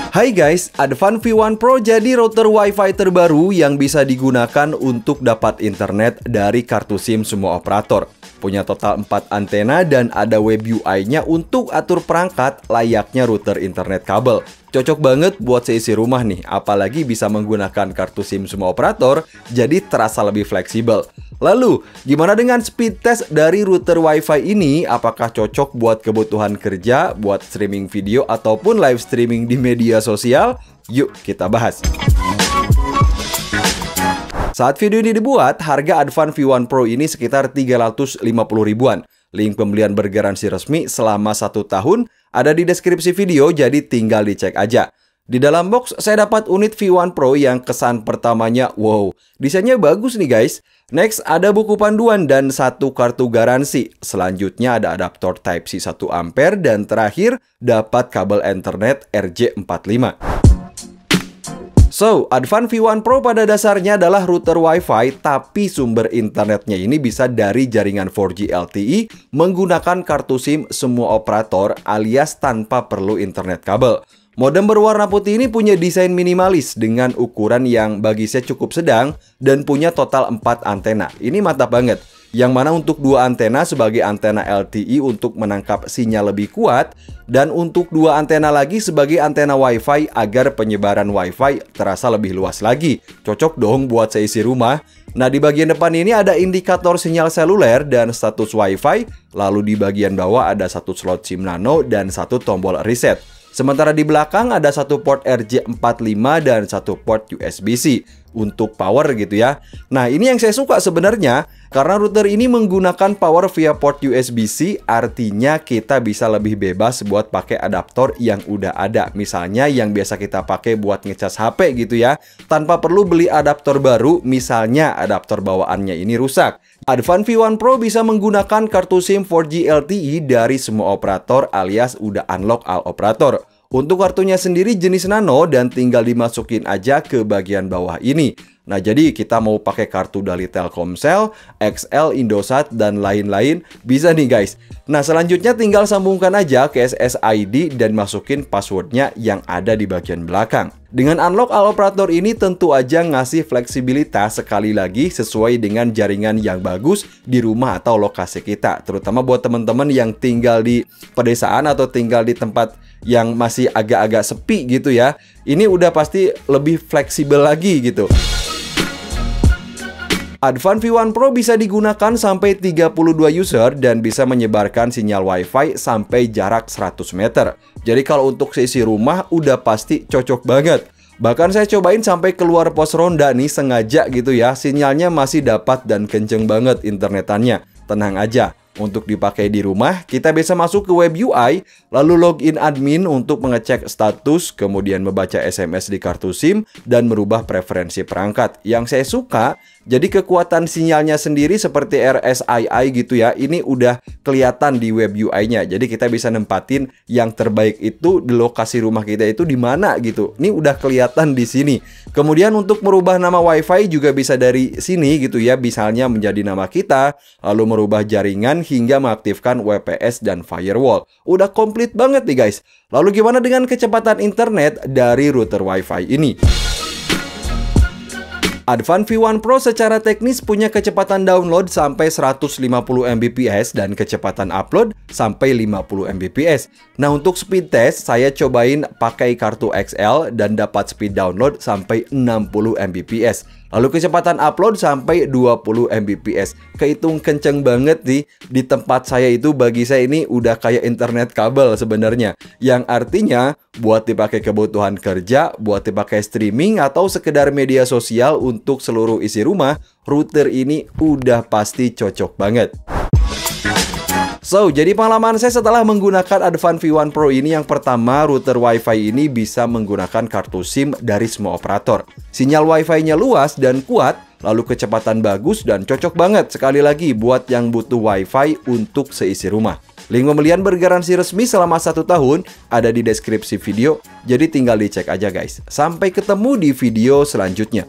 Hai guys, Advan V1 Pro jadi router Wi-Fi terbaru yang bisa digunakan untuk dapat internet dari kartu SIM semua operator. Punya total 4 antena dan ada web UI-nya untuk atur perangkat layaknya router internet kabel. Cocok banget buat seisi rumah nih, apalagi bisa menggunakan kartu SIM semua operator, jadi terasa lebih fleksibel. Lalu, gimana dengan speed test dari router Wi-Fi ini? Apakah cocok buat kebutuhan kerja, buat streaming video, ataupun live streaming di media sosial? Yuk kita bahas. Saat video ini dibuat, harga Advan V1 Pro ini sekitar 350 ribuan. Link pembelian bergaransi resmi selama 1 tahun ada di deskripsi video, jadi tinggal dicek aja. Di dalam box, saya dapat unit V1 Pro yang kesan pertamanya, wow, desainnya bagus nih guys. Next, ada buku panduan dan 1 kartu garansi. Selanjutnya ada adaptor Type-C 1 ampere dan terakhir dapat kabel Ethernet RJ45. So, Advan V1 Pro pada dasarnya adalah router Wi-Fi, tapi sumber internetnya ini bisa dari jaringan 4G LTE menggunakan kartu SIM semua operator alias tanpa perlu internet kabel. Modem berwarna putih ini punya desain minimalis dengan ukuran yang bagi saya cukup sedang dan punya total 4 antena. Ini mantap banget. Yang mana untuk 2 antena sebagai antena LTE untuk menangkap sinyal lebih kuat dan untuk 2 antena lagi sebagai antena Wi-Fi agar penyebaran Wi-Fi terasa lebih luas lagi. Cocok dong buat seisi rumah. Nah, di bagian depan ini ada indikator sinyal seluler dan status Wi-Fi. Lalu di bagian bawah ada 1 slot SIM nano dan 1 tombol reset. Sementara di belakang ada 1 port RJ45 dan 1 port USB-C untuk power gitu ya. Nah, ini yang saya suka sebenarnya karena router ini menggunakan power via port USB-C, artinya kita bisa lebih bebas buat pakai adaptor yang udah ada. Misalnya yang biasa kita pakai buat ngecas HP gitu ya, tanpa perlu beli adaptor baru, misalnya adaptor bawaannya ini rusak. Advan V1 Pro bisa menggunakan kartu SIM 4G LTE dari semua operator alias udah unlock all operator. Untuk kartunya sendiri jenis nano dan tinggal dimasukin aja ke bagian bawah ini. Nah, jadi kita mau pakai kartu dari Telkomsel, XL, Indosat, dan lain-lain bisa nih guys. Nah, selanjutnya tinggal sambungkan aja ke SSID dan masukin passwordnya yang ada di bagian belakang. Dengan unlock all operator ini tentu aja ngasih fleksibilitas sekali lagi sesuai dengan jaringan yang bagus di rumah atau lokasi kita. Terutama buat teman-teman yang tinggal di pedesaan atau tinggal di tempat yang masih agak-agak sepi gitu ya. Ini udah pasti lebih fleksibel lagi gitu. Advan V1 Pro bisa digunakan sampai 32 user dan bisa menyebarkan sinyal Wi-Fi sampai jarak 100 meter. Jadi kalau untuk seisi rumah udah pasti cocok banget. Bahkan saya cobain sampai keluar pos ronda nih sengaja gitu ya, sinyalnya masih dapat dan kenceng banget internetannya. Tenang aja. Untuk dipakai di rumah, kita bisa masuk ke web UI, lalu login admin untuk mengecek status, kemudian membaca SMS di kartu SIM, dan merubah preferensi perangkat. Yang saya suka, jadi kekuatan sinyalnya sendiri seperti RSII gitu ya, ini udah kelihatan di web UI-nya. Jadi kita bisa nempatin yang terbaik itu di lokasi rumah kita itu di mana gitu. Ini udah kelihatan di sini. Kemudian untuk merubah nama Wi-Fi juga bisa dari sini gitu ya, misalnya menjadi nama kita, lalu merubah jaringan, hingga mengaktifkan WPS dan firewall. Udah komplit banget nih guys. Lalu gimana dengan kecepatan internet dari router Wi-Fi ini? Advan V1 Pro secara teknis punya kecepatan download sampai 150 Mbps dan kecepatan upload sampai 50 Mbps. Nah, untuk speed test saya cobain pakai kartu XL dan dapat speed download sampai 60 Mbps. Lalu kecepatan upload sampai 20 Mbps. Kehitung kenceng banget nih. Di tempat saya itu bagi saya ini udah kayak internet kabel sebenarnya. Yang artinya buat dipakai kebutuhan kerja, buat dipakai streaming atau sekedar media sosial untuk seluruh isi rumah, router ini udah pasti cocok banget. So, jadi pengalaman saya setelah menggunakan Advan V1 Pro ini, yang pertama, router Wi-Fi ini bisa menggunakan kartu SIM dari semua operator. Sinyal Wi-Fi-nya luas dan kuat, lalu kecepatan bagus dan cocok banget sekali lagi buat yang butuh Wi-Fi untuk seisi rumah. Link pembelian bergaransi resmi selama 1 tahun ada di deskripsi video, jadi tinggal dicek aja guys. Sampai ketemu di video selanjutnya.